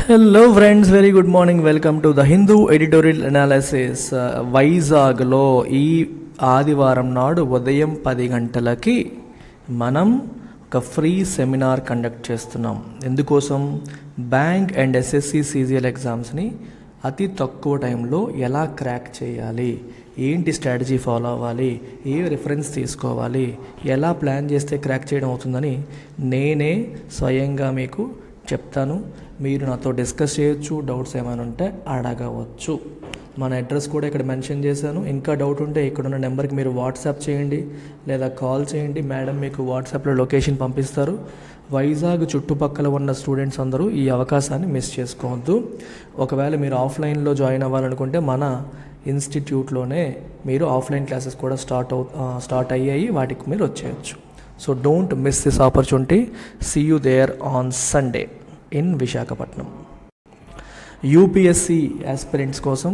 Hello friends, very good morning. Welcome to the Hindu editorial analysis. వైజాగ్లో ఈ ఆదివారం నాడు ఉదయం 10 గంటలకి మనం ఒక ఫ్రీ సెమినార్ కండక్ట్ చేస్తున్నాం. ఎందుకోసం? బ్యాంక్ అండ్ ఎస్ఎస్సి సీజీఎల్ ఎగ్జామ్స్ని అతి తక్కువ టైంలో ఎలా క్రాక్ చేయాలి, ఏంటి స్ట్రాటజీ ఫాలో అవ్వాలి, ఏ రిఫరెన్స్ తీసుకోవాలి, ఎలా ప్లాన్ చేస్తే క్రాక్ చేయడం అవుతుందని నేనే స్వయంగా మీకు చెప్తాను. మీరు నాతో డిస్కస్ చేయొచ్చు, డౌట్స్ ఏమైనా ఉంటే అడగవచ్చు. మన అడ్రస్ కూడా ఇక్కడ మెన్షన్ చేశాను. ఇంకా డౌట్ ఉంటే ఇక్కడున్న నెంబర్కి మీరు వాట్సాప్ చేయండి లేదా కాల్ చేయండి. మేడం మీకు వాట్సాప్లో లొకేషన్ పంపిస్తారు. వైజాగ్ చుట్టుపక్కల ఉన్న స్టూడెంట్స్ అందరూ ఈ అవకాశాన్ని మిస్ చేసుకోవద్దు. ఒకవేళ మీరు ఆఫ్లైన్లో జాయిన్ అవ్వాలనుకుంటే మన ఇన్స్టిట్యూట్లోనే మీరు ఆఫ్లైన్ క్లాసెస్ కూడా స్టార్ట్ అయ్యాయి, వాటికి మీరు వచ్చేయచ్చు. So don't miss this opportunity. See you there on Sunday in Visakhapatnam. UPSC aspirants కోసం,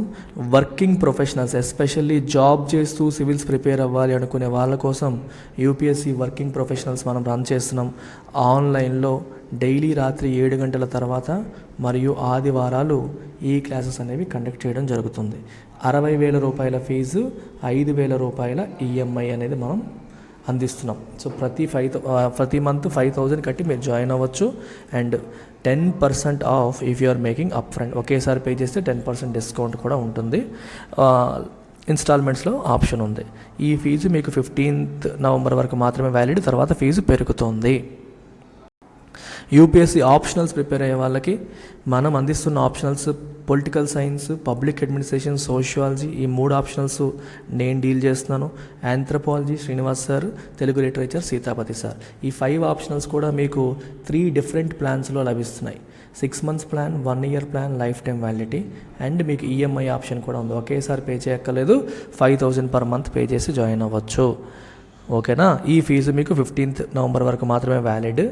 వర్కింగ్ ప్రొఫెషనల్స్ ఎస్పెషల్లీ జాబ్ చేస్తూ సివిల్స్ ప్రిపేర్ అవ్వాలి అనుకునే వాళ్ళ కోసం యూపీఎస్సి వర్కింగ్ ప్రొఫెషనల్స్ మనం రన్ చేస్తున్నాం. ఆన్లైన్లో డైలీ రాత్రి 7 గంటల తర్వాత మరియు ఆదివారాలు ఈ క్లాసెస్ అనేవి కండక్ట్ చేయడం జరుగుతుంది. 60,000 రూపాయల ఫీజు, 5,000 రూపాయల ఈఎంఐ అనేది మనం అందిస్తున్నాం. సో ప్రతి మంత్ 5,000 కట్టి మీరు జాయిన్ అవ్వచ్చు. And 10% off if you are making up front. ఒకేసారి పే చేస్తే 10% డిస్కౌంట్ కూడా ఉంటుంది. ఇన్స్టాల్మెంట్స్లో ఆప్షన్ ఉంది. ఈ ఫీజు మీకు 15th నవంబర్ వరకు మాత్రమే వ్యాలిడ్, తర్వాత ఫీజు పెరుగుతుంది. యూపీఎస్సీ ఆప్షనల్స్ ప్రిపేర్ అయ్యే వాళ్ళకి మనం అందిస్తున్న optionals political science, public administration, sociology, ఈ 3 ఆప్షనల్స్ నేను డీల్ చేస్తున్నాను. Anthropology Srinivas sir, Telugu literature Sitapati sir. ఈ 5 ఆప్షనల్స్ కూడా మీకు 3 డిఫరెంట్ ప్లాన్స్లో లభిస్తున్నాయి. 6 months plan, 1 year plan, life time validity, and మీకు ఈఎంఐ ఆప్షన్ కూడా ఉంది. ఒకేసారి పే చేయక్కర్లేదు, 5,000 per month పే చేసి జాయిన్ అవ్వచ్చు. ఓకేనా? ఈ ఫీజు మీకు 15th నవంబర్ వరకు మాత్రమే వ్యాలిడ్,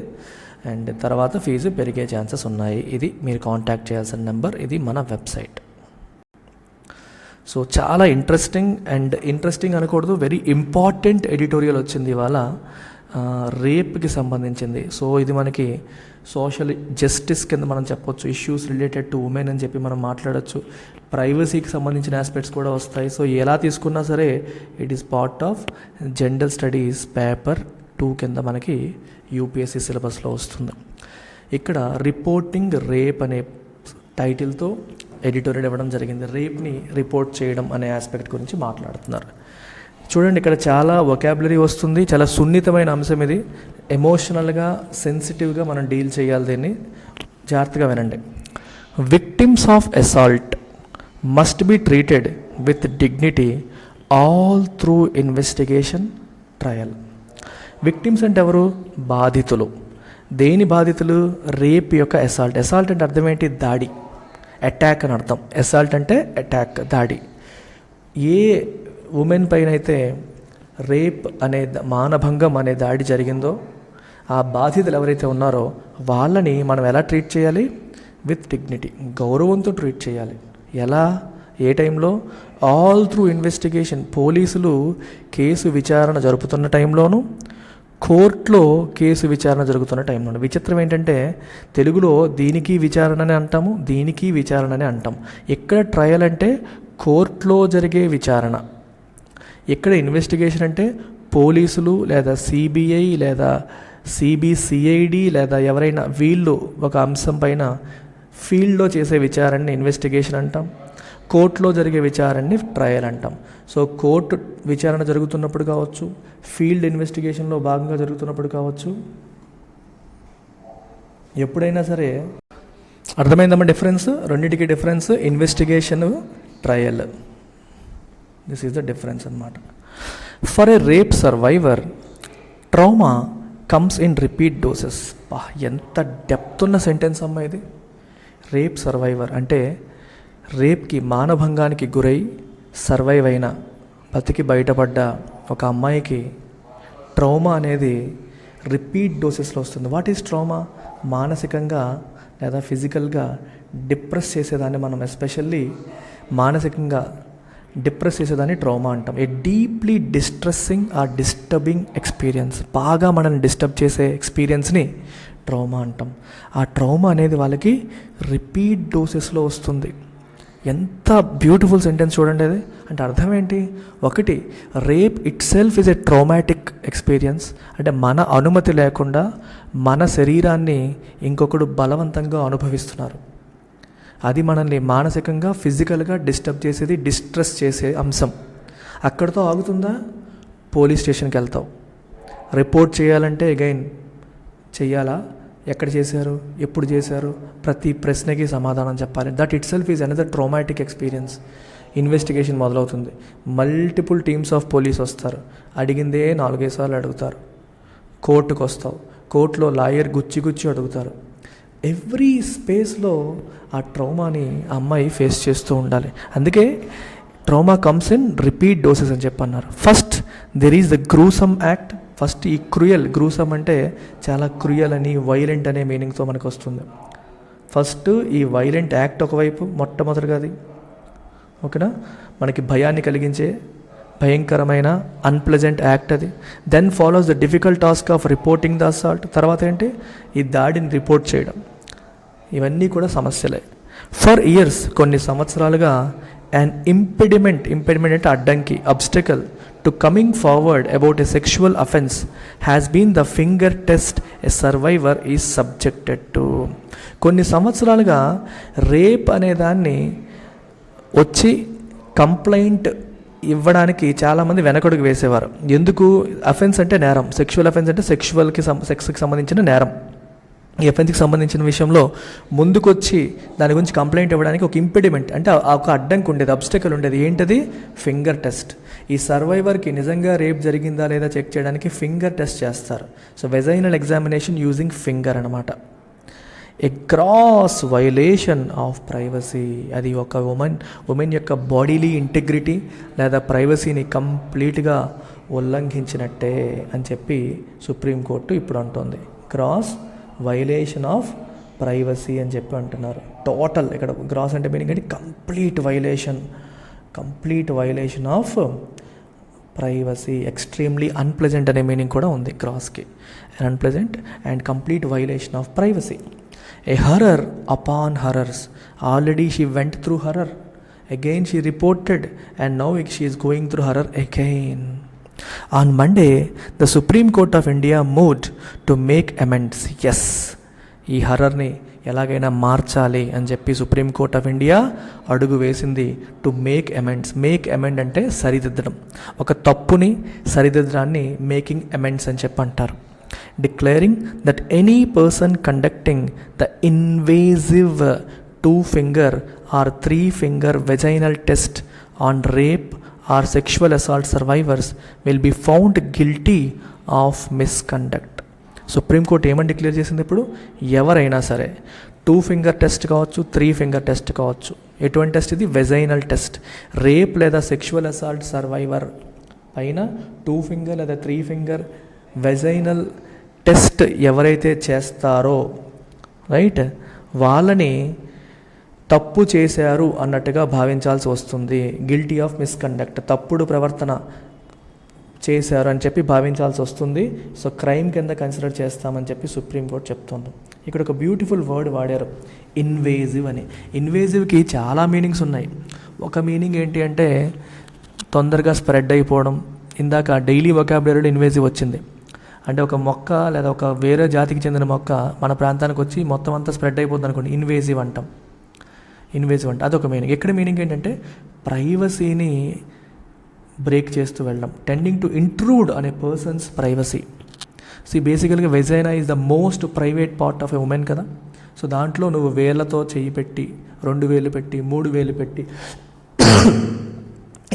అండ్ తర్వాత ఫీజు పెరిగే ఛాన్సెస్ ఉన్నాయి. ఇది మీరు కాంటాక్ట్ చేయాల్సిన నెంబర్, ఇది మన వెబ్సైట్. సో చాలా ఇంట్రెస్టింగ్ అనకూడదు, వెరీ ఇంపార్టెంట్ ఎడిటోరియల్ వచ్చింది ఇవాళ, రేప్కి సంబంధించింది. సో ఇది మనకి సోషల్ జస్టిస్ కింద మనం చెప్పొచ్చు. ఇష్యూస్ రిలేటెడ్ టు ఉమెన్ అని చెప్పి మనం మాట్లాడచ్చు. ప్రైవసీకి సంబంధించిన ఆస్పెక్ట్స్ కూడా వస్తాయి. సో ఎలా తీసుకున్నా సరే it is part of general studies paper 2 కింద మనకి యూపీఎస్సీ సిలబస్లో వస్తుంది. ఇక్కడ రిపోర్టింగ్ రేప్ అనే టైటిల్తో ఎడిటోరియల్ ఇవ్వడం జరిగింది. రేప్ని రిపోర్ట్ చేయడం అనే ఆస్పెక్ట్ గురించి మాట్లాడుతున్నారు. చూడండి, ఇక్కడ చాలా వొకాబులరీ వస్తుంది. చాలా సున్నితమైన అంశం ఇది. ఎమోషనల్గా, సెన్సిటివ్గా మనం డీల్ చేయాలి. దీన్ని జాగ్రత్తగా వినండి. Victims of assault must be treated with dignity all through investigation trial. Victims అంటే ఎవరు? బాధితులు. దేని బాధితులు? రేప్ యొక్క అసాల్ట్. అసాల్ట్ అంటే అర్థం ఏంటి? దాడి, అటాక్ అని అర్థం. అసాల్ట్ అంటే అటాక్, దాడి. ఏ ఉమెన్ పైన అయితే రేప్ అనే మానభంగం అనే దాడి జరిగిందో ఆ బాధితులు ఎవరైతే ఉన్నారో వాళ్ళని మనం ఎలా ట్రీట్ చేయాలి? విత్ డిగ్నిటీ, గౌరవంతో ట్రీట్ చేయాలి. ఎలా? ఏ టైంలో? All through investigation. పోలీసులు కేసు విచారణ జరుపుతున్న టైంలోనూ, కోర్టులో కేసు విచారణ జరుగుతున్న టైంలో. విచిత్రం ఏంటంటే తెలుగులో దీనికి విచారణనే అంటాము, దీనికి విచారణనే అంటాం. ఎక్కడ ట్రయల్ అంటే కోర్టులో జరిగే విచారణ, ఎక్కడ ఇన్వెస్టిగేషన్ అంటే పోలీసులు లేదా సిబిఐ లేదా సిబిసిఐడి లేదా ఎవరైనా వీళ్ళు ఒక అంశం పైన ఫీల్డ్లో చేసే విచారణని ఇన్వెస్టిగేషన్ అంటాం. కోర్టులో జరిగే విచారణని ట్రయల్ అంటాం. సో కోర్టు విచారణ జరుగుతున్నప్పుడు కావచ్చు, ఫీల్డ్ ఇన్వెస్టిగేషన్లో భాగంగా జరుగుతున్నప్పుడు కావచ్చు, ఎప్పుడైనా సరే. అర్థమైందమ్మా డిఫరెన్స్? రెండింటికి difference investigation, trial. This is the difference అన్నమాట. For a rape survivor trauma comes in repeat doses. ఎంత డెప్త్ ఉన్న సెంటెన్స్ అమ్మా ఇది. రేప్ సర్వైవర్ అంటే రేప్కి, మానభంగానికి గురై సర్వైవ్ అయిన, బతికి బయటపడ్డ ఒక అమ్మాయికి ట్రామా అనేది రిపీట్ డోసెస్లో వస్తుంది. What is trauma? మానసికంగా లేదా ఫిజికల్గా డిప్రెస్ చేసేదాన్ని మనం, ఎస్పెషల్లీ మానసికంగా డిప్రెస్ చేసేదాన్ని ట్రామా అంటాం. A deeply distressing or disturbing experience, బాగా మనల్ని డిస్టర్బ్ చేసే ఎక్స్పీరియన్స్ని ట్రామా అంటాం. ఆ ట్రామా అనేది వాళ్ళకి రిపీట్ డోసెస్లో వస్తుంది. ఎంత బ్యూటిఫుల్ సెంటెన్స్ చూడండి అది. అంటే అర్థం ఏంటి? ఒకటి, rape it self is a traumatic experience. అంటే మన అనుమతి లేకుండా మన శరీరాన్ని ఇంకొకడు బలవంతంగా అనుభవిస్తున్నారు. అది మనల్ని మానసికంగా ఫిజికల్గా డిస్టర్బ్ చేసేది, డిస్ట్రెస్ చేసే అంశం. అక్కడితో ఆగుతుందా? పోలీస్ స్టేషన్కి వెళ్తావు, రిపోర్ట్ చేయాలంటే అగైన్ చెయ్యాలా, ఎక్కడ చేశారు, ఎప్పుడు చేశారు, ప్రతి ప్రశ్నకి సమాధానం చెప్పాలి. That it self is another traumatic experience. Investigation మొదలవుతుంది, మల్టిపుల్ టీమ్స్ ఆఫ్ పోలీస్ వస్తారు, అడిగిందే 4-5 సార్లు అడుగుతారు. కోర్టుకు వస్తావు, కోర్టులో లాయర్ గుచ్చి అడుగుతారు. ఎవ్రీ స్పేస్లో ఆ ట్రామాని ఆ అమ్మాయి ఫేస్ చేస్తూ ఉండాలి. అందుకే trauma comes in repeat doses అని చెప్పన్నారు. First there is the gruesome act. First ఈ గ్రూసమ్ అంటే చాలా క్రూయల్ అని, వైలెంట్ అనే మీనింగ్తో మనకు వస్తుంది. ఫస్ట్ ఈ వైలెంట్ యాక్ట్ ఒకవైపు, మొట్టమొదటిగా అది ఓకేనా, మనకి భయాన్ని కలిగించే భయంకరమైన అన్ప్లెజెంట్ యాక్ట్ అది. Then follows the difficult task of reporting the assault. తర్వాత ఏంటి? ఈ దాడిని రిపోర్ట్ చేయడం. ఇవన్నీ కూడా సమస్యలే. ఫర్ ఇయర్స్, కొన్ని సంవత్సరాలుగా, an impediment అంటే అడ్డంకి, obstacle to coming forward about a sexual offense has been the finger test a survivor is subjected to. కొన్ని సంవత్సరాలుగా రేప్ అనే దాన్ని వచ్చి కంప్లైంట్ ఇవ్వడానికి చాలామంది వెనకడుగు వేసేవారు. ఎందుకు? అఫెన్స్ అంటే నేరం, సెక్షువల్ అఫెన్స్ అంటే సెక్స్కి సంబంధించిన నేరం. ఈ అఫెన్స్కి సంబంధించిన విషయంలో ముందుకొచ్చి దాని గురించి కంప్లైంట్ ఇవ్వడానికి ఒక ఇంపెడిమెంట్ అంటే ఒక అడ్డంకి ఉండేది, అబ్స్టకల్ ఉండేది. ఏంటది? Finger test. ఈ సర్వైవర్కి నిజంగా రేప్ జరిగిందా లేదా చెక్ చేయడానికి ఫింగర్ టెస్ట్ చేస్తారు. So vaginal examination using finger అనమాట. ఏ గ్రాస్ వైలేషన్ ఆఫ్ ప్రైవసీ. అది ఒక ఉమెన్ యొక్క బాడీలీ ఇంటిగ్రిటీ లేదా ప్రైవసీని కంప్లీట్గా ఉల్లంఘించినట్టే అని చెప్పి సుప్రీంకోర్టు ఇప్పుడు అంటోంది. గ్రాస్ వైలేషన్ ఆఫ్ ప్రైవసీ అని చెప్పి అంటున్నారు. టోటల్, ఇక్కడ గ్రాస్ అంటే మీనింగ్ అంటే complete violation of privacy. Extremely unpleasant అనే మీనింగ్ కూడా ఉంది గ్రాస్కి. Unpleasant and complete violation of privacy. A horror upon horrors. Already she went through horror, again she reported and now she is going through horror again. On Monday, the Supreme Court of India moved to make amends. Yes, ఈ హర్రర్ని ఎలాగైనా మార్చాలి అని చెప్పి supreme court of India అడుగు వేసింది. To make amends. Make amend అంటే సరిదిద్దడం. ఒక తప్పుని సరిదిద్దడాన్ని మేకింగ్ అమెండ్స్ అని చెప్పి అంటారు. Declaring that any person conducting the invasive 2-finger or 3-finger vaginal test on rape or sexual assault survivors will be found guilty of misconduct. Supreme court ఏమని declare చేసింది? ఇప్పుడు ఎవరైనా సరే 2-finger టెస్ట్ కావచ్చు, 3-finger టెస్ట్ కావచ్చు. ఎటువంటి టెస్ట్ ఇది? Vaginal test. Rape లేదా సెక్షువల్ అసాల్ట్ సర్వైవర్ పైన 2-finger లేదా 3-finger వెజైనల్ టెస్ట్ ఎవరైతే చేస్తారో రైట్, వాళ్ళని తప్పు చేశారు అన్నట్టుగా భావించాల్సి వస్తుంది. గిల్టీ ఆఫ్ మిస్కండక్ట్, తప్పుడు ప్రవర్తన చేశారు అని చెప్పి భావించాల్సి వస్తుంది. సో క్రైమ్ కింద కన్సిడర్ చేస్తామని చెప్పి సుప్రీంకోర్టు చెప్తుంది. ఇక్కడ ఒక బ్యూటిఫుల్ వర్డ్ వాడారు, ఇన్వేజివ్ అని. ఇన్వేజివ్కి చాలా మీనింగ్స్ ఉన్నాయి. ఒక మీనింగ్ ఏంటి అంటే తొందరగా స్ప్రెడ్ అయిపోవడం. ఇందాక డైలీ వొకాబులరీలో ఇన్వేజివ్ వచ్చింది. అంటే ఒక మొక్క లేదా ఒక వేరే జాతికి చెందిన మొక్క మన ప్రాంతానికి వచ్చి మొత్తం అంతా స్ప్రెడ్ అయిపోతుంది అనుకోండి, ఇన్వేజివ్ అంటాం. అదొక మీనింగ్. ఇక్కడ మీనింగ్ ఏంటంటే ప్రైవసీని బ్రేక్ చేస్తూ వెళ్ళడం, టెండింగ్ టు ఇంట్రూడ్ అనే పర్సన్స్ ప్రైవసీ. బేసికల్గా vagina is the most private part of a women కదా. సో దాంట్లో నువ్వు వేళ్ళతో చెయ్యి పెట్టి, 2 వేలు పెట్టి, 3 వేలు పెట్టి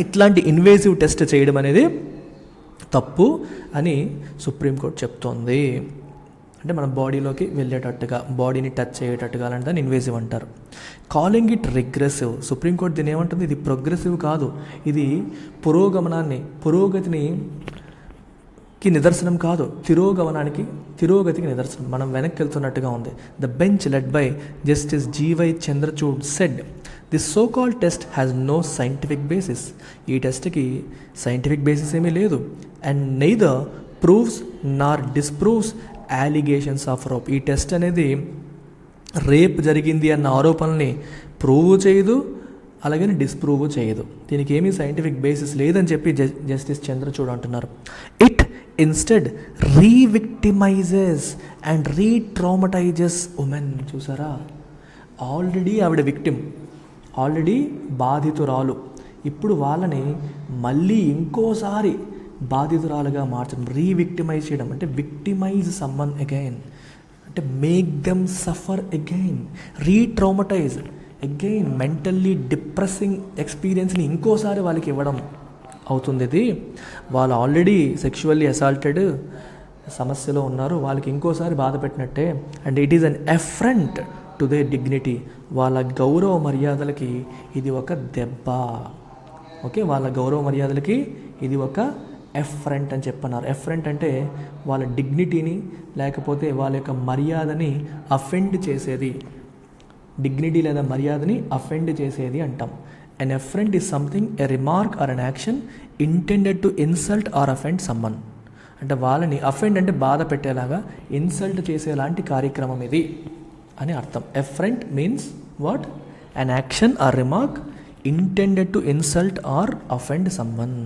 ఇట్లాంటి ఇన్వేజివ్ టెస్ట్ చేయడం అనేది తప్పు అని సుప్రీంకోర్టు చెప్తోంది. అంటే మన బాడీలోకి వెళ్ళేటట్టుగా, బాడీని టచ్ అయ్యేటట్టుగా అలాంటి దాన్ని ఇన్వేజివ్ అంటారు. Calling it regressive. సుప్రీంకోర్టు దీని ఏమంటుంది? ఇది ప్రోగ్రెసివ్ కాదు, ఇది పురోగతికి నిదర్శనం కాదు, తిరోగతికి నిదర్శనం. మనం వెనక్కి వెళ్తున్నట్టుగా ఉంది. The bench led by justice GY Chandrachud said this so called test has no scientific basis. ఈ టెస్ట్కి సైంటిఫిక్ బేసిస్ ఏమీ లేదు. And neither proves Nar డిస్ప్రూవ్స్ allegations of rape. ఈ టెస్ట్ అనేది రేప్ జరిగింది అన్న ఆరోపణల్ని ప్రూవ్ చేయదు, అలాగని డిస్ప్రూవ్ చేయదు. దీనికి ఏమీ సైంటిఫిక్ బేసిస్ లేదని చెప్పి జస్టిస్ చంద్రచూడ్ అంటున్నారు. It instead revictimizes and retraumatizes women. చూసారా, ఆల్రెడీ ఆవిడ విక్టిమ్, ఆల్రెడీ బాధితురాలు, ఇప్పుడు వాళ్ళని మళ్ళీ ఇంకోసారి బాధితురాలుగా మార్చడం, రీవిక్టిమైజ్ చేయడం అంటే విక్టిమైజ్ సమ్మన్ అగైన్, అంటే make them suffer again, retraumatize again, mentally depressing ఎక్స్పీరియన్స్ని ఇంకోసారి వాళ్ళకి ఇవ్వడం అవుతుంది. ఇది వాళ్ళు ఆల్రెడీ సెక్షువల్లీ అసాల్టెడ్ సమస్యలో ఉన్నారు, వాళ్ళకి ఇంకోసారి బాధ పెట్టినట్టే. And it is an affront to the dignity. వాళ్ళ గౌరవ మర్యాదలకి ఇది ఒక దెబ్బ. ఓకే, వాళ్ళ గౌరవ మర్యాదలకి ఇది ఒక ఎఫ్రంట్ అని చెప్పన్నారు. ఎఫ్రంట్ అంటే వాళ్ళ డిగ్నిటీని లేకపోతే వాళ్ళ యొక్క మర్యాదని అఫెండ్ చేసేది. డిగ్నిటీ లేదా మర్యాదని అఫెండ్ చేసేది అంటాం. An affront is something, a remark or an action intended to insult or offend someone. అంటే వాళ్ళని అఫెండ్ అంటే బాధ పెట్టేలాగా, ఇన్సల్ట్ చేసేలాంటి కార్యక్రమం ఇది అని అర్థం. Affront means what? An action or remark intended to insult or offend someone.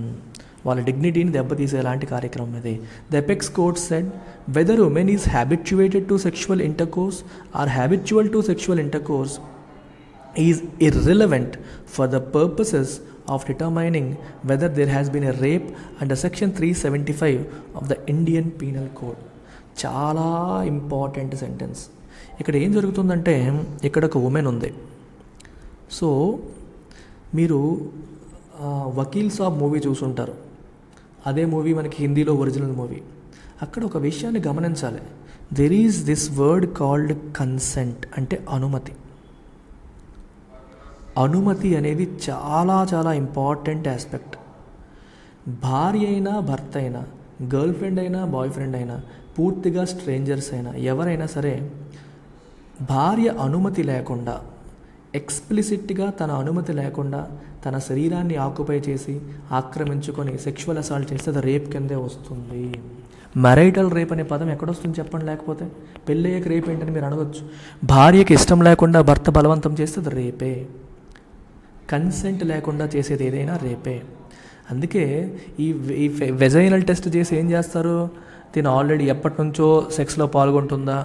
వాళ్ళ డిగ్నిటీని దెబ్బతీసేలాంటి కార్యక్రమం ఇది. The apex court said whether women is habituated to sexual intercourse or habitual to sexual intercourse is irrelevant for the purposes of determining whether there has been a rape under section 375 of the Indian penal code. చాలా important sentence. ఇక్కడ ఏం జరుగుతుందంటే, ఇక్కడ ఒక women ఉంది. So మీరు Vakeel Saab movie చూసుంటారు. అదే మూవీ మనకి హిందీలో ఒరిజినల్ మూవీ. అక్కడ ఒక విషయాన్ని గమనించాలి. There is this word called consent, అంటే అనుమతి. అనుమతి అనేది చాలా చాలా ఇంపార్టెంట్ ఆస్పెక్ట్. భార్య అయినా భర్త అయినా, గర్ల్ ఫ్రెండ్ అయినా బాయ్ ఫ్రెండ్ అయినా, పూర్తిగా స్ట్రేంజర్స్ అయినా, ఎవరైనా సరే భార్య అనుమతి లేకుండా, ఎక్స్ప్లిసిట్గా తన అనుమతి లేకుండా తన శరీరాన్ని ఆక్యుపై చేసి ఆక్రమించుకొని సెక్షువల్ అసాల్ట్ చేస్తే అది రేప్ కిందే వస్తుంది. మ్యారైటల్ రేప్ అనే పదం ఎక్కడొస్తుంది చెప్పండి? లేకపోతే పెళ్ళయ్యాక రేప్ ఏంటని మీరు అడగచ్చు. భార్యకి ఇష్టం లేకుండా భర్త బలవంతం చేస్తే అది రేపే. కన్సెంట్ లేకుండా చేసేది ఏదైనా రేపే. అందుకే ఈ వెజైనల్ టెస్ట్ చేసి ఏం చేస్తారు? తిను ఆల్రెడీ ఎప్పటి నుంచో సెక్స్లో పాల్గొంటుందా,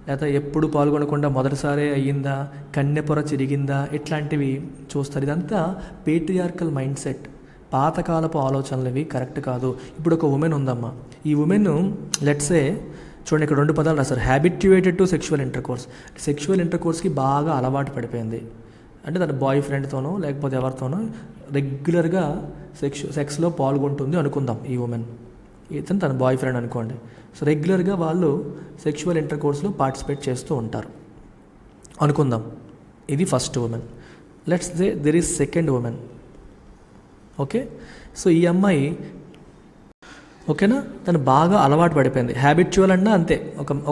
లేదా ఎప్పుడు పాల్గొనకుండా మొదటిసారే అయ్యిందా, కన్నెపొర చిరిగిందా, ఇట్లాంటివి చూస్తారు. ఇదంతా పేట్రియార్కల్ మైండ్ సెట్, పాతకాలపు ఆలోచనలు. ఇవి కరెక్ట్ కాదు. ఇప్పుడు ఒక ఉమెన్ ఉందమ్మా. ఈ ఉమెన్ లెట్సే చూడండి, ఇక్కడ 2 పదాలు రాస్తారు. Habituated to sexual intercourse. Sexual ఇంటర్కోర్స్కి బాగా అలవాటు పడిపోయింది. అంటే తన బాయ్ ఫ్రెండ్తోనో లేకపోతే ఎవరితోనో రెగ్యులర్గా సెక్స్లో పాల్గొంటుంది అనుకుందాం. ఈ ఉమెన్, ఇతను తన బాయ్ ఫ్రెండ్ అనుకోండి. సో రెగ్యులర్గా వాళ్ళు సెక్షువల్ ఇంటర్కోర్స్లో పార్టిసిపేట్ చేస్తూ ఉంటారు అనుకుందాం. ఇది first women. Let's say there is second women. Okay, so ఈ అమ్మాయి ఓకేనా, తను బాగా అలవాటు పడిపోయింది. హ్యాబిచువల్ అన్నా అంతే,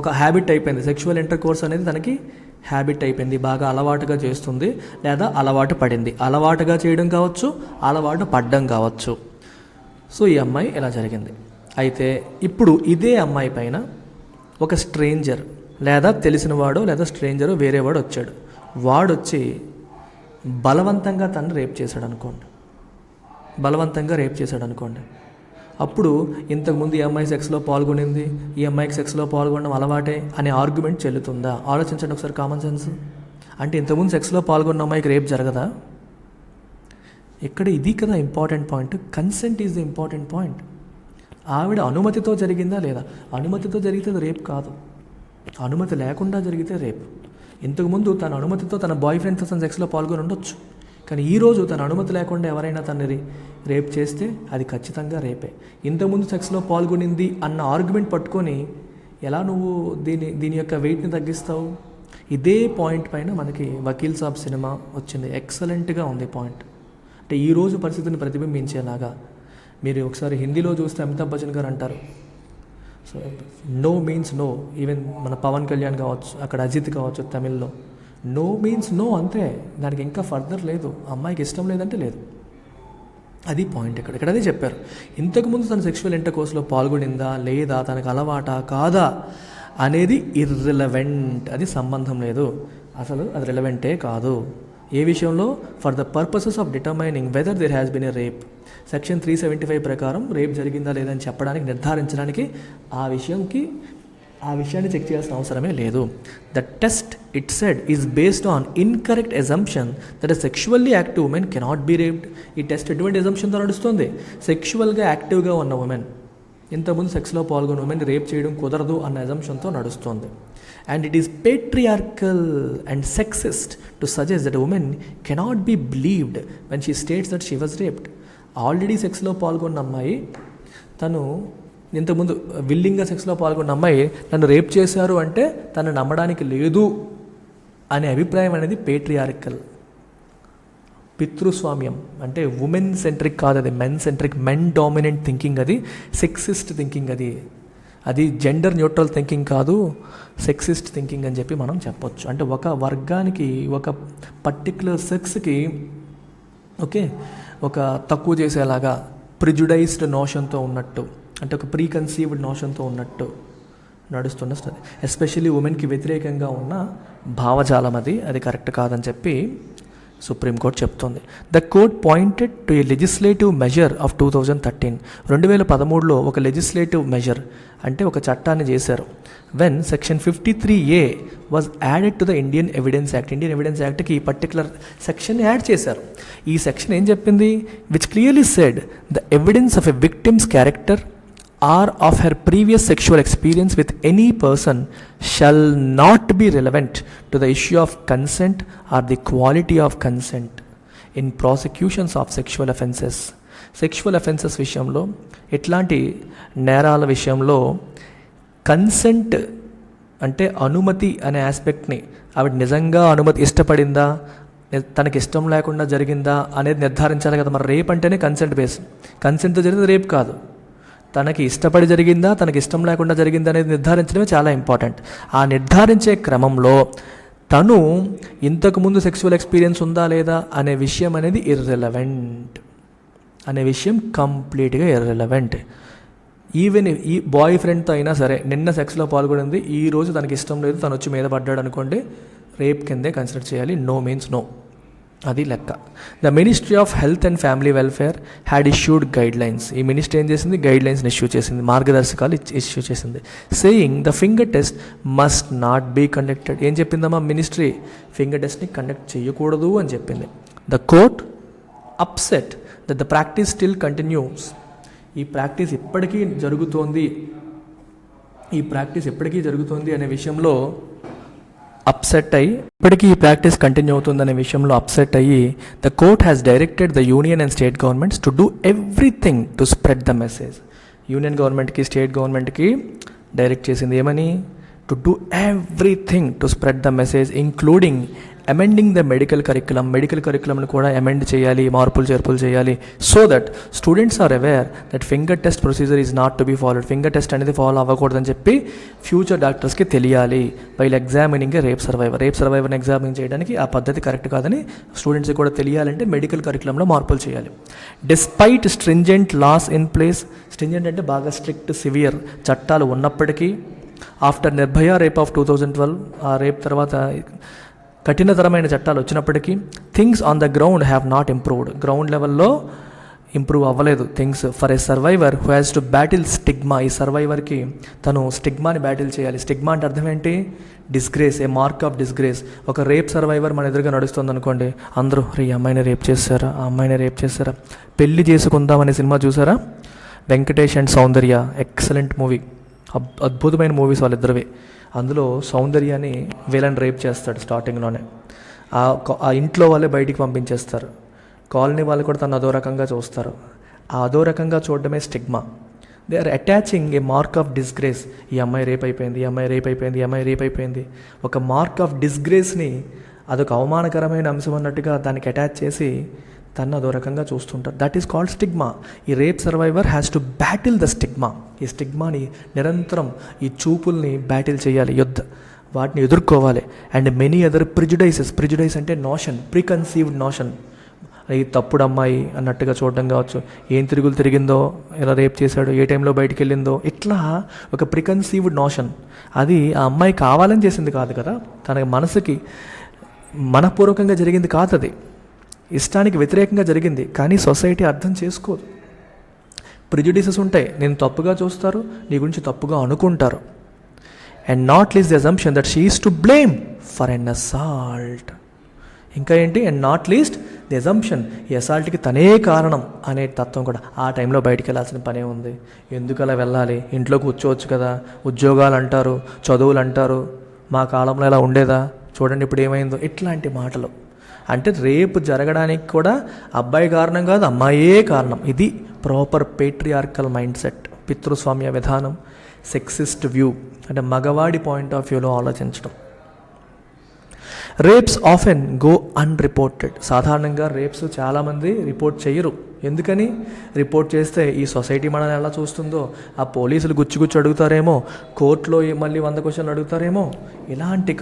ఒక హ్యాబిట్ అయిపోయింది. సెక్షువల్ ఇంటర్కోర్స్ అనేది తనకి హ్యాబిట్ అయిపోయింది, బాగా అలవాటుగా చేస్తుంది, లేదా అలవాటు పడింది. అలవాటుగా చేయడం కావచ్చు, అలవాటు పడ్డం కావచ్చు. సో ఈ అమ్మాయి ఇలా జరిగింది. అయితే ఇప్పుడు ఇదే అమ్మాయి పైన ఒక స్ట్రేంజర్, లేదా తెలిసినవాడో లేదా స్ట్రేంజరో వేరేవాడు వచ్చాడు. వాడొచ్చి బలవంతంగా తను రేప్ చేశాడు అనుకోండి. బలవంతంగా రేప్ చేశాడు అనుకోండి. అప్పుడు ఇంతకుముందు ఈ అమ్మాయి సెక్స్లో పాల్గొనింది, ఈ అమ్మాయికి సెక్స్లో పాల్గొనడం అలవాటే అనే ఆర్గ్యుమెంట్ చెల్లుతుందా? ఆలోచించండి ఒకసారి, కామన్ సెన్స్. అంటే ఇంతకుముందు సెక్స్లో పాల్గొన్న అమ్మాయికి రేప్ జరగదా? ఇక్కడ ఇది కదా important point. Consent is the important point. ఆవిడ అనుమతితో జరిగిందా లేదా? అనుమతితో జరిగితే రేప్ కాదు, అనుమతి లేకుండా జరిగితే రేప్. ఇంతకుముందు తన అనుమతితో తన బాయ్ ఫ్రెండ్తో తన సెక్స్లో పాల్గొని ఉండొచ్చు, కానీ ఈరోజు తన అనుమతి లేకుండా ఎవరైనా తనని రేప్ చేస్తే అది ఖచ్చితంగా రేపే. ఇంతకుముందు సెక్స్లో పాల్గొనింది అన్న ఆర్గ్యుమెంట్ పట్టుకొని ఎలా నువ్వు దీని యొక్క వెయిట్ని తగ్గిస్తావు? ఇదే పాయింట్ పైన మనకి వకీల్ సాబ్ సినిమా వచ్చింది. ఎక్సలెంట్గా ఉంది పాయింట్. అంటే ఈరోజు పరిస్థితిని ప్రతిబింబించేలాగా. మీరు ఒకసారి హిందీలో చూస్తే అమితాబ్ బచ్చన్ గారు అంటారు, so no means no. Even మన పవన్ కళ్యాణ్ కావచ్చు, అక్కడ అజిత్ కావచ్చు తమిళ్లో, నో మీన్స్ నో, అంతే. దానికి ఇంకా ఫర్దర్ లేదు. అమ్మాయికి ఇష్టం లేదంటే లేదు. అది పాయింట్. ఇక్కడ అదే చెప్పారు. ఇంతకుముందు తను సెక్షువల్ ఇంటర్కోర్స్లో పాల్గొనిందా లేదా, తనకు అలవాటా కాదా అనేది ఇర్రిలవెంట్. అది సంబంధం లేదు, అసలు అది రిలవెంటే కాదు. ఏ విషయంలో? For the purposes of determining whether there has been a rape. Section 375 ప్రకారం రేప్ జరిగిందా లేదని చెప్పడానికి, నిర్ధారించడానికి ఆ విషయాన్ని చెక్ చేయాల్సిన అవసరమే లేదు. The test it said is based on incorrect assumption that a sexually active woman cannot be raped. ఈ టెస్ట్ ఎటువంటి ఎజంప్షన్తో నడుస్తుంది? సెక్షువల్గా యాక్టివ్గా ఉన్న ఉమెన్, ఇంతకుముందు సెక్స్లో పాల్గొన్న ఉమెన్ రేప్ చేయడం కుదరదు అన్న ఎజంప్షన్తో నడుస్తుంది. And it is patriarchal and sexist to suggest that women cannot be believed when she states that she was raped. Already సెక్స్లో పాల్గొన్న అమ్మాయి, తను ఇంతకుముందు విల్లింగ్గా సెక్స్లో పాల్గొన్న అమ్మాయి నన్ను రేప్ చేశారు అంటే తను నమ్మడానికి లేదు అనే అభిప్రాయం అనేది పేట్రియార్కల్, పితృస్వామ్యం. అంటే ఉమెన్ సెంట్రిక్ కాదు, అది men centric, men dominant thinking, అది సెక్సిస్ట్ థింకింగ్, అది జెండర్ న్యూట్రల్ థింకింగ్ కాదు, సెక్సిస్ట్ థింకింగ్ అని చెప్పి మనం చెప్పొచ్చు. అంటే ఒక వర్గానికి, ఒక పర్టిక్యులర్ సెక్స్కి ఒక తక్కువ చేసేలాగా ప్రిజుడైజ్డ్ నోషన్తో ఉన్నట్టు, అంటే ఒక ప్రీకన్సీవ్డ్ నోషన్తో ఉన్నట్టు నడుస్తున్న స్టడీ. ఎస్పెషల్లీ ఉమెన్కి వ్యతిరేకంగా ఉన్న భావజాలం అది కరెక్ట్ కాదని చెప్పి సుప్రీంకోర్టు చెప్తుంది. The court pointed to a legislative measure of 2013. 2013లో ఒక లెజిస్లేటివ్ మెజర్ అంటే ఒక చట్టాన్ని చేశారు. When section 53A was added to the Indian evidence act. Indian evidence యాక్ట్కి ఈ పర్టికులర్ సెక్షన్ యాడ్ చేశారు. ఈ సెక్షన్ ఏం చెప్పింది? Which clearly said the evidence of a victim's character or of her previous sexual experience with any person shall not be relevant to the issue of consent or the quality of consent in prosecutions of sexual offences. Sexual offences విషయంలో, ఇట్లాంటి నేరాల విషయంలో consent అంటే అనుమతి అనే ఆస్పెక్ట్ని, ఆవిడ నిజంగా ఇష్టపడిందా, తనకి ఇష్టం లేకుండా జరిగిందా అనేది నిర్ధారించాలి కదా. మరి రేప్ అంటేనే కన్సెంట్ బేస్. కన్సెంట్తో జరిగింది రేప్ కాదు. తనకి ఇష్టపడి జరిగిందా, తనకి ఇష్టం లేకుండా జరిగిందా అనేది నిర్ధారించడమే చాలా ఇంపార్టెంట్. ఆ నిర్ధారించే క్రమంలో తను ఇంతకుముందు సెక్సువల్ ఎక్స్పీరియన్స్ ఉందా లేదా అనే విషయం అనేది ఇర్రెలవెంట్, అనే విషయం కంప్లీట్గా ఇర్రెలవెంట్. ఈవెన్ ఈ బాయ్ ఫ్రెండ్తో అయినా సరే, నిన్న సెక్స్లో పాల్గొనింది, ఈరోజు తనకి ఇష్టం లేదు, తను వచ్చి మీద పడ్డాడు అనుకోండి, రేప్ కిందే కన్సిడర్ చేయాలి. నో మీన్స్ నో, అది లెక్క. The ministry of health and family welfare had issued guidelines. ఈ మినిస్ట్రీ ఏం చేసింది? గైడ్ లైన్స్ని ఇష్యూ చేసింది, మార్గదర్శకాలు ఇష్యూ చేసింది. Saying the finger test must not be conducted. ఏం చెప్పిందమ్మా మినిస్ట్రీ? ఫింగర్ టెస్ట్ని కండక్ట్ చేయకూడదు అని చెప్పింది. The court upset that the practice still continues. ఈ ప్రాక్టీస్ ఎప్పటికీ జరుగుతోంది అనే విషయంలో అప్సెట్ అయ్యి, ఇప్పటికీ ఈ ప్రాక్టీస్ కంటిన్యూ అవుతుందనే విషయంలో అప్సెట్ అయ్యి, the court has directed the union and state governments to do everything to spread the message. Union గవర్నమెంట్కి, స్టేట్ గవర్నమెంట్కి డైరెక్ట్ చేసింది ఏమని? To do everything to spread the message, including amending the medical కరిక్యులంని కూడా amend చేయాలి, మార్పులు చేర్పులు చేయాలి. So that students are aware that finger test procedure is not to be followed. Finger test అనేది ఫాలో అవ్వకూడదని చెప్పి ఫ్యూచర్ డాక్టర్స్కి తెలియాలి. వైల్ ఎగ్జామినింగ్ ఏ రేప్ సర్వైవర్ని ఎగ్జామిన్ చేయడానికి ఆ పద్ధతి కరెక్ట్ కాదని స్టూడెంట్స్కి కూడా తెలియాలంటే మెడికల్ కరిక్యులంలో మార్పులు చేయాలి. Despite stringent laws in place. Stringent అంటే బాగా స్ట్రిక్ట్, సివియర్ చట్టాలు ఉన్నప్పటికీ, ఆఫ్టర్ నిర్భయ రేప్ ఆఫ్ 2012, ఆ రేప్ తర్వాత కఠినతరమైన చట్టాలు వచ్చినప్పటికీ, things on the ground have not improved. Ground లెవెల్లో ఇంప్రూవ్ అవ్వలేదు things. For a survivor who has to battle stigma. ఈ సర్వైవర్కి తను స్టిగ్మాని బ్యాటిల్ చేయాలి. స్టిగ్మా అంటే అర్థం ఏంటి? Disgrace, A mark of disgrace. ఒక రేప్ సర్వైవర్ మన ఎదురుగా నడుస్తుంది అనుకోండి, అందరూ ఈ అమ్మాయిని రేప్ చేశారా, ఆ అమ్మాయిని రేప్ చేశారా. పెళ్లి చేసుకుందామనే సినిమా చూసారా? Venkatesh and Soundarya, excellent movie, అద్భుతమైన మూవీస్ వాళ్ళిద్దరివి. అందులో సౌందర్యాన్ని విలన్ రేప్ చేస్తాడు స్టార్టింగ్లోనే. ఆ ఇంట్లో వాళ్ళే బయటికి పంపించేస్తారు. కాలనీ వాళ్ళు కూడా తను అదో రకంగా చూస్తారు. ఆ అదో రకంగా చూడడమే stigma. They are attaching a mark of disgrace. ఈ అమ్మాయి రేప్ అయిపోయింది. ఒక మార్క్ ఆఫ్ డిస్గ్రేస్ని అదొక అవమానకరమైన అంశం అన్నట్టుగా దానికి అటాచ్ చేసి తను అదో రకంగా చూస్తుంటారు. That is called stigma. ఈ rape survivor has to battle the stigma. ఈ స్టిగ్మాని నిరంతరం, ఈ చూపుల్ని బ్యాటిల్ చేయాలి, వాటిని ఎదుర్కోవాలి. అండ్ మెనీ అదర్ ప్రిజుడైస్ అంటే నోషన్, ప్రీకన్సీవ్డ్ నోషన్, ఈ తప్పుడు అమ్మాయి అన్నట్టుగా చూడడం కావచ్చు, ఏం తిరుగులు తిరిగిందో, ఎలా రేప్ చేశాడో, ఏ టైంలో బయటికి వెళ్ళిందో, ఇట్లా ఒక ప్రికన్సీవ్డ్ నోషన్. అది ఆ అమ్మాయి కావాలని చేసింది కాదు కదా, తన మనసుకి మనపూర్వకంగా జరిగింది కాదు, అది ఇష్టానికి వ్యతిరేకంగా జరిగింది. కానీ సొసైటీ అర్థం చేసుకోదు. ప్రిజుడిసెస్ ఉంటాయి, నేను తప్పుగా చూస్తారు, నీ గురించి తప్పుగా అనుకుంటారు. And not least the assumption that she is to blame for an assault. ఇంకా ఏంటి, and not least the assumption, ఈ అసాల్ట్కి తనే కారణం అనే తత్వం కూడా. ఆ టైంలో బయటికి వెళ్ళాల్సిన పనే ఉంది, ఎందుకు అలా వెళ్ళాలి, ఇంట్లో కూర్చోవచ్చు కదా, ఉద్యోగాలు అంటారు, చదువులు అంటారు, మా కాలంలో ఎలా ఉండేదా, చూడండి ఇప్పుడు ఏమైందో, ఇట్లాంటి మాటలు. అంటే రేపు జరగడానికి కూడా అబ్బాయి కారణం కాదు, అమ్మాయే కారణం. ఇది ప్రాపర్ పేట్రియార్కల్ మైండ్ సెట్, పితృస్వామ్య విధానం, సెక్సిస్ట్ వ్యూ, అంటే మగవాడి పాయింట్ ఆఫ్ వ్యూలో ఆలోచించడం. Rapes often go unreported. సాధారణంగా రేప్స్ చాలామంది రిపోర్ట్ చేయరు. ఎందుకని? రిపోర్ట్ చేస్తే ఈ సొసైటీ మనల్ని ఎలా చూస్తుందో, ఆ పోలీసులు గుచ్చి అడుగుతారేమో, కోర్టులో మళ్ళీ 100 క్వశ్చన్లు అడుగుతారేమో, ఇలాంటి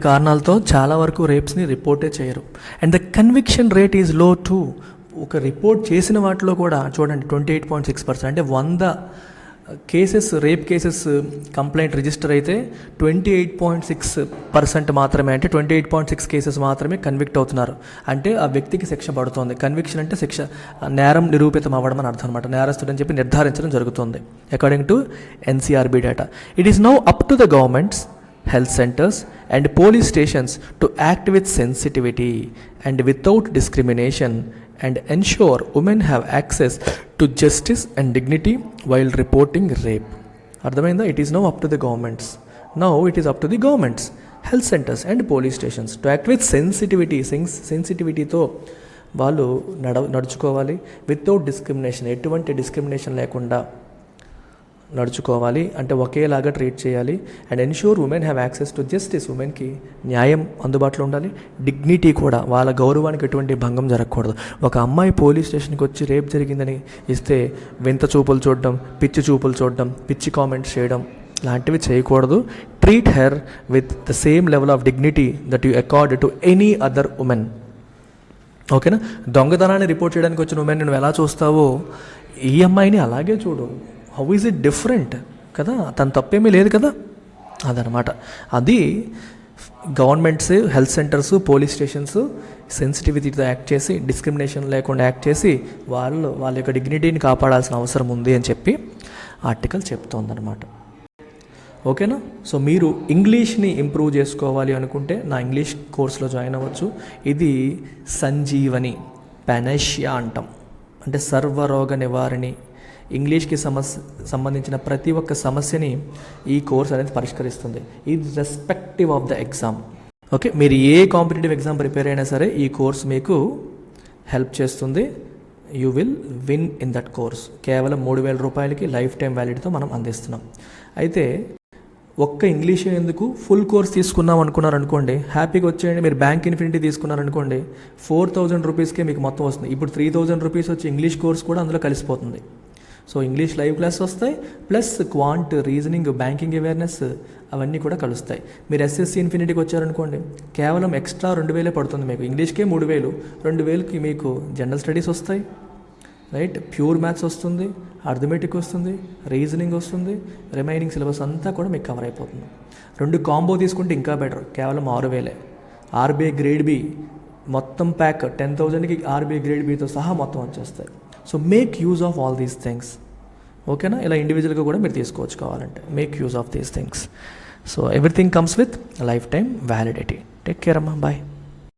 కారణాలతో చాలా వరకు రేప్స్ని రిపోర్టే చేయరు. And the conviction rate is low two. ఒక రిపోర్ట్ చేసిన వాటిలో కూడా చూడండి 28.6%, అంటే 100 cases, rape cases complaint register అయితే 28.6% మాత్రమే, అంటే 28.6 కేసెస్ మాత్రమే కన్విక్ట్ అవుతున్నారు. అంటే ఆ వ్యక్తికి శిక్ష పడుతుంది. కన్విక్షన్ అంటే శిక్ష, నేరం నిరూపితం అవ్వడం అని అర్థం అనమాట. నేరస్తుడని చెప్పి నిర్ధారించడం జరుగుతుంది according to NCRB data. It is now up to the governments, health centers and police stations to act with sensitivity and without discrimination and ensure women have access to justice and dignity while reporting rape. Ardhamainda? It is now up to the governments. Now it is up to the governments, health centers and police stations to act with sensitivity. Sensitivity తో వాళ్ళు నడుచుకోవాలి. Without discrimination, ఎటువంటి discrimination లేకుండా నడుచుకోవాలి, అంటే ఒకేలాగా treat చేయాలి. And ensure women have access to justice, ఉమెన్కి న్యాయం అందుబాటులో ఉండాలి. డిగ్నిటీ కూడా, వాళ్ళ గౌరవానికి ఎటువంటి భంగం జరగకూడదు. ఒక అమ్మాయి పోలీస్ స్టేషన్కి వచ్చి రేప్ జరిగిందని ఇస్తే వింత చూపులు చూడడం, పిచ్చి చూపులు చూడడం, పిచ్చి కామెంట్స్ చేయడం లాంటివి చేయకూడదు. Treat her with the same level of dignity that you accord to any other women. ఓకేనా? దొంగతనాన్ని రిపోర్ట్ చేయడానికి వచ్చిన ఉమెన్ నువ్వు ఎలా చూస్తావో ఈ అమ్మాయిని అలాగే చూడు. హౌ ఈజ్ ఇట్ డిఫరెంట్ కదా, తన తప్పేమీ లేదు కదా, అదనమాట. అది governments, health centres, police stations సెన్సిటివిటీతో యాక్ట్ చేసి, డిస్క్రిమినేషన్ లేకుండా యాక్ట్ చేసి వాళ్ళ యొక్క డిగ్నిటీని కాపాడాల్సిన అవసరం ఉంది అని చెప్పి ఆర్టికల్ చెప్తోందనమాట. ఓకేనా? సో మీరు ఇంగ్లీష్ని ఇంప్రూవ్ చేసుకోవాలి అనుకుంటే నా ఇంగ్లీష్ కోర్సులో జాయిన్ అవ్వచ్చు. ఇది సంజీవని, పెనషియా అంటాం, అంటే సర్వరోగ నివారణి. ఇంగ్లీష్కి సంబంధించిన ప్రతి ఒక్క సమస్యని ఈ కోర్స్ అనేది పరిష్కరిస్తుంది, ఇది respective of the exam. Okay, మీరు ఏ కాంపిటేటివ్ ఎగ్జామ్ ప్రిపేర్ అయినా సరే ఈ కోర్స్ మీకు హెల్ప్ చేస్తుంది. You will win in that course. కేవలం 3,000 రూపాయలకి లైఫ్ టైం వ్యాలిడీతో మనం అందిస్తున్నాం. అయితే ఒక్క ఇంగ్లీష్ ఎందుకు, ఫుల్ కోర్స్ తీసుకున్నాం అనుకోండి, హ్యాపీగా వచ్చేయండి. మీరు బ్యాంక్ ఇన్ఫినిటీ తీసుకున్నారనుకోండి 4,000 రూపీస్కే మీకు మొత్తం వస్తుంది. ఇప్పుడు 3,000 రూపీస్ వచ్చి ఇంగ్లీష్ కోర్స్ కూడా అందులో కలిసిపోతుంది. సో ఇంగ్లీష్ లైవ్ క్లాస్ వస్తాయి, plus quant, reasoning, banking awareness అవన్నీ కూడా కలుస్తాయి. మీరు SSC ఇన్ఫినిటీకి వచ్చారనుకోండి కేవలం ఎక్స్ట్రా 2,000 పడుతుంది మీకు. ఇంగ్లీష్కే 3,000, 2,000కి మీకు జనరల్ స్టడీస్ వస్తాయి, రైట్, ప్యూర్ మ్యాథ్స్ వస్తుంది, అర్థమెటిక్ వస్తుంది, రీజనింగ్ వస్తుంది, రిమైనింగ్ సిలబస్ అంతా కూడా మీకు కవర్ అయిపోతుంది. 2 కాంబో తీసుకుంటే ఇంకా బెటర్, కేవలం 6,000. RBI గ్రేడ్ బి మొత్తం ప్యాక్ 10,000కి RBI గ్రేడ్ బితో సహా మొత్తం వచ్చేస్తాయి. So make use of all these things. ఓకేనా? ఇలా ఇండివిజువల్గా కూడా మీరు తీసుకోవచ్చు కావాలంటే. Make use of these things. So everything comes with life time validity. Take care అమ్మా, బాయ్.